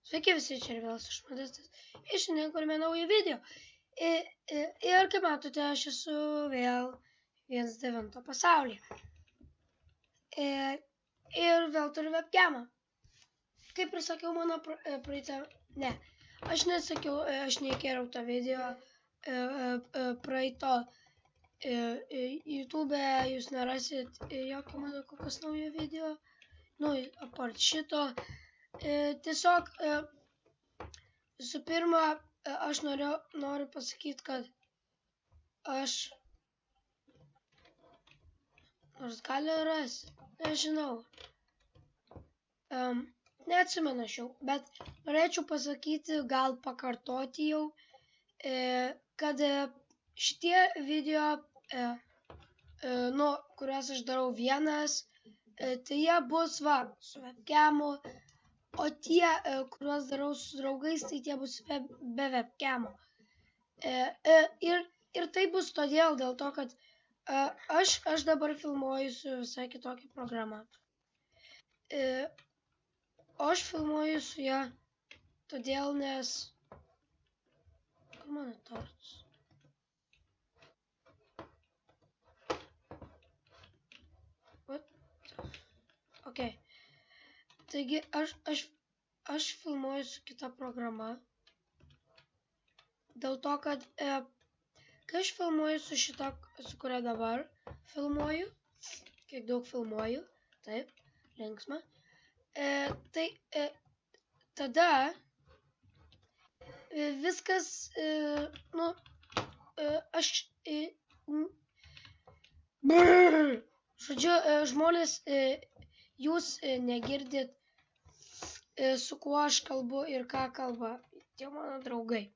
Sveiki visi, čia ir vėl aš Modestas. Ir šiandien kuriame naują video. Ir kaip matote, aš esu vėl 1.9 pasaulyje. Ir vėl turiu webcamą. Kaip ir sakiau mano praeitą... Ne, aš nesakiau, aš nekėriau tą video praeito. YouTube jūs nerasit jokio mano kokios naujo video. Nu, apart šito. Tiesiog visų pirma, aš noriu pasakyti, kad aš nors gali rasti, nežinau, neatsimenu aš jau, bet norėčiau pasakyti, gal pakartoti jau, kad šitie video, kuriuos aš darau vienas, tai jie bus su webcamu. O tie, kuriuos darau su draugais, tai tie bus be webcamo. Ir tai bus todėl, dėl to, kad aš dabar filmuoju su visai kitokia programa. O aš filmuoju su ją todėl, nes... Kur mano tortas? What? Ok. Taigi, aš filmuoju su kita programa, dėl to, kad kai aš filmuoju su šita, su kuria dabar filmuoju, kiek daug filmuoju, taip, linksma, tai tada viskas, žodžiu, žmonės, jūs negirdit, su kuo aš kalbu ir ką kalba tie mano draugai.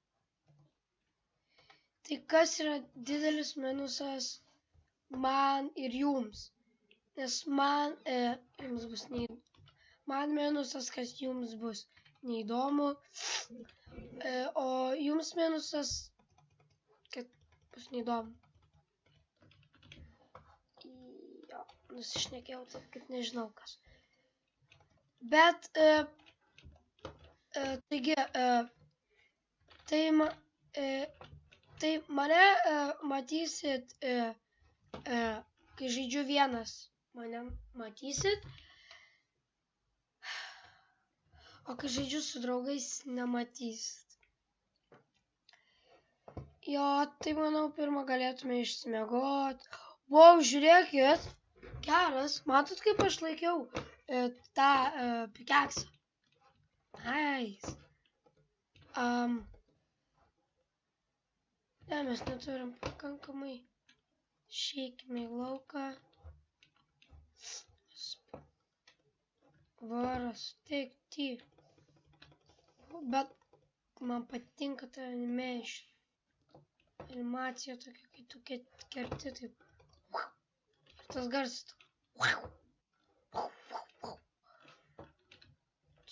Tai kas yra didelis minusas man ir jums. Nes man minusas, kad jums bus neįdomu, o jums minusas, kad bus neįdomu. Jo, nusišnekėjau taip, kad nežinau kas. Bet, taigi, tai mane matysit, kai žaidžiu vienas, mane matysit, o kai žaidžiu su draugais, nematysit. Jo, tai manau, pirmą galėtume išsimiegot. Wow, žiūrėkit, geras, matot, kaip aš laikiau tą pikeksą. Nice. Ne, mes neturim pakankamai. Išeikime į lauką. Varas, teikti. Bet man patinka ta animacija tokia, kai tu kerti taip. Ir tas garsas.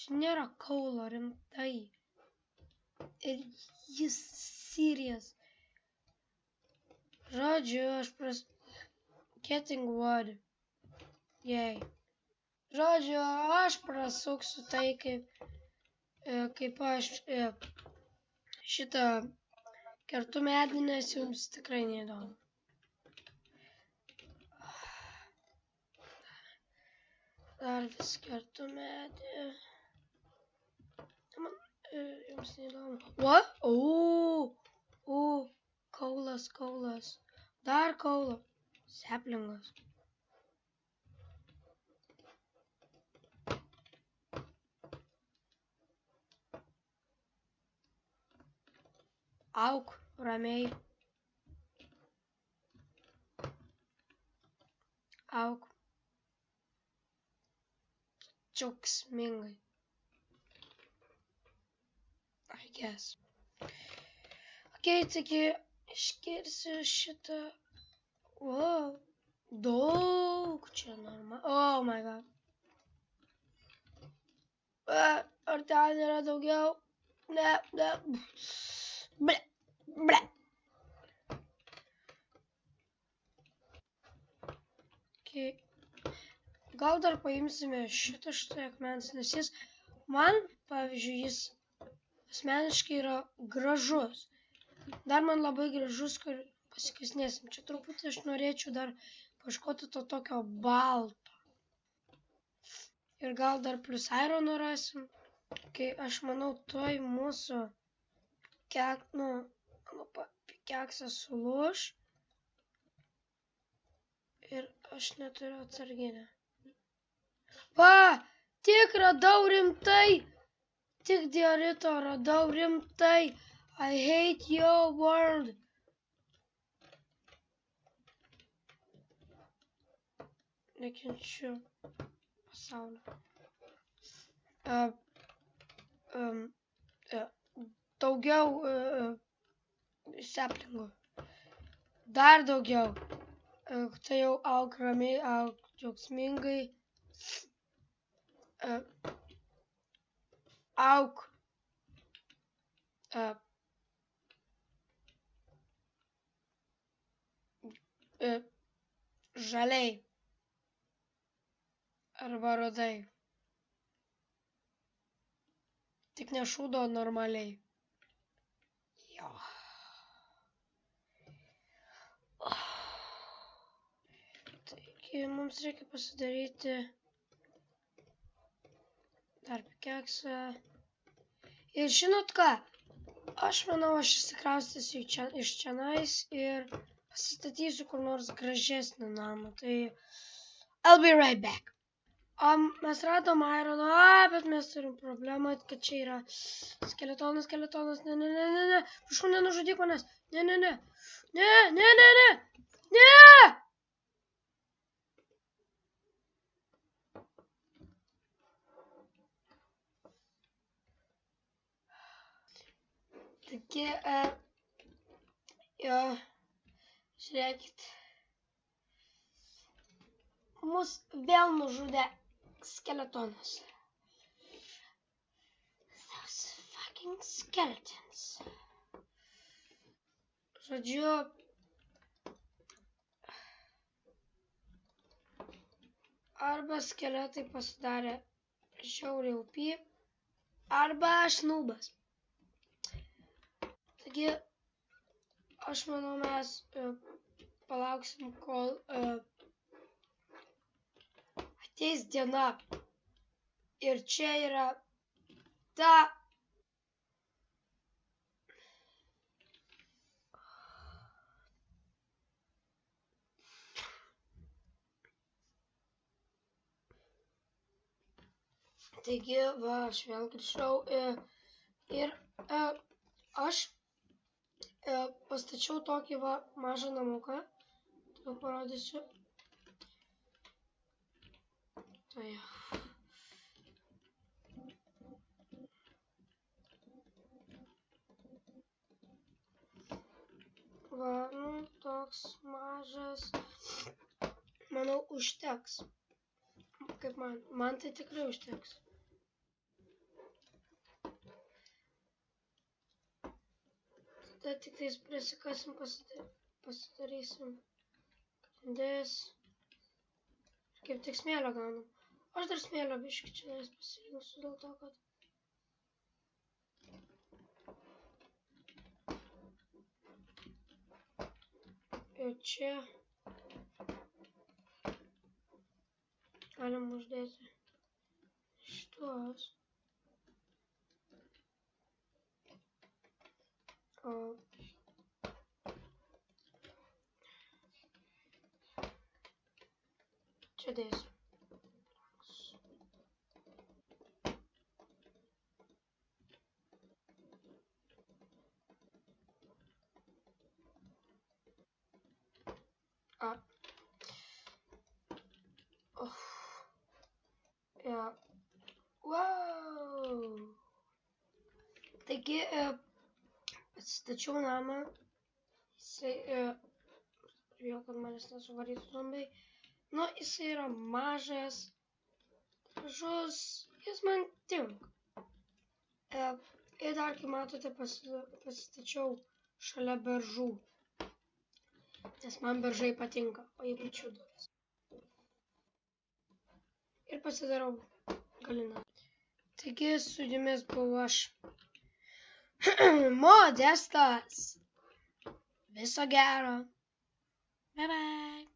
Čia nėra kaulo, rimtai. Ir jis serious. Žodžiu, getting wood. Yay. Žodžiu, aš prasuksiu tai, kaip aš šitą kertu medį, nes jums tikrai neįdomu. Dar vis kertu medį. Jums neįdomu. What? Kaulas. Dar kaulo. Seplingas. Auk, ramiai. Auk. Džiaugsmingai. I guess. Ok, taigi iškirsiu šitą. Wow. Daug čia normal. Oh my god. Ar ten yra daugiau? Ne. Ble. Ok. gal dar paimsime šitą akmens, nes jis man, pavyzdžiui, jis asmeniškai yra gražus. Dar man labai gražus, kur pasikasinėsim. Čia truputį aš norėčiau dar paieškoti to tokio balto. Ir gal dar plus irono rasim. Kai aš manau, toj mūsų keksas sulūš. Ir aš neturiu atsarginę. Va, tik radau rimtai. Tik diorito radau rimtai. I hate your world. Nekenčiu pasaulio. Daugiau seplingų. Dar daugiau. Tai jau auk ramiai, auk džiaugsmingai. Auk žaliai arba rudai. Tik nešūdo normaliai. Jo. Taigi mums reikia pasidaryti dar keksą. Ir žinot ką? Aš manau, aš išsikraustysiu iš čionais ir pasistatysiu kur nors gražesnį namą. Tai I'll be right back. Mes radom ironą, bet mes turim problemą, kad čia yra skeletonas. Ne. Prašau, nenužudyk manęs. Ne. Taigi, jo, žiūrėkit. Mus vėl nužudė skeletonas. Those fucking skeletons. Žodžiu, arba skeletai pasidarė žiauriai OP, arba aš nūbas. Taigi, aš manau, mes palauksim, kol ateis diena. Ir čia yra ta... Taigi, va, aš vėl grįžau ir aš pastačiau tokį va mažą namuką. Tai parodysiu. Tai. Va, toks mažas. Manau, užteks. Kaip man tai tikrai užteks. Tada tik tais prisikasim, pasidarysim grindis. Kaip tik smėlio gaunam. Aš dar smėlio biškį čia pasijungsiu dėl to, kad... Ir čia... Galim uždėti šitos. O čia dėsiu. Ja. Wow. Taigi, pasistačiau namą. Jisai, bijau, kad manęs nesuvarytų zombiai. Nu, jisai yra mažas, gražus, jis man tinka. Ir dar, kaip matote, pasistačiau šalia beržų. Nes man beržai patinka, o ypač judos. ir pasidarau Galina. Taigi su jumis buvau aš. Modestas. Viso gero. Bye bye.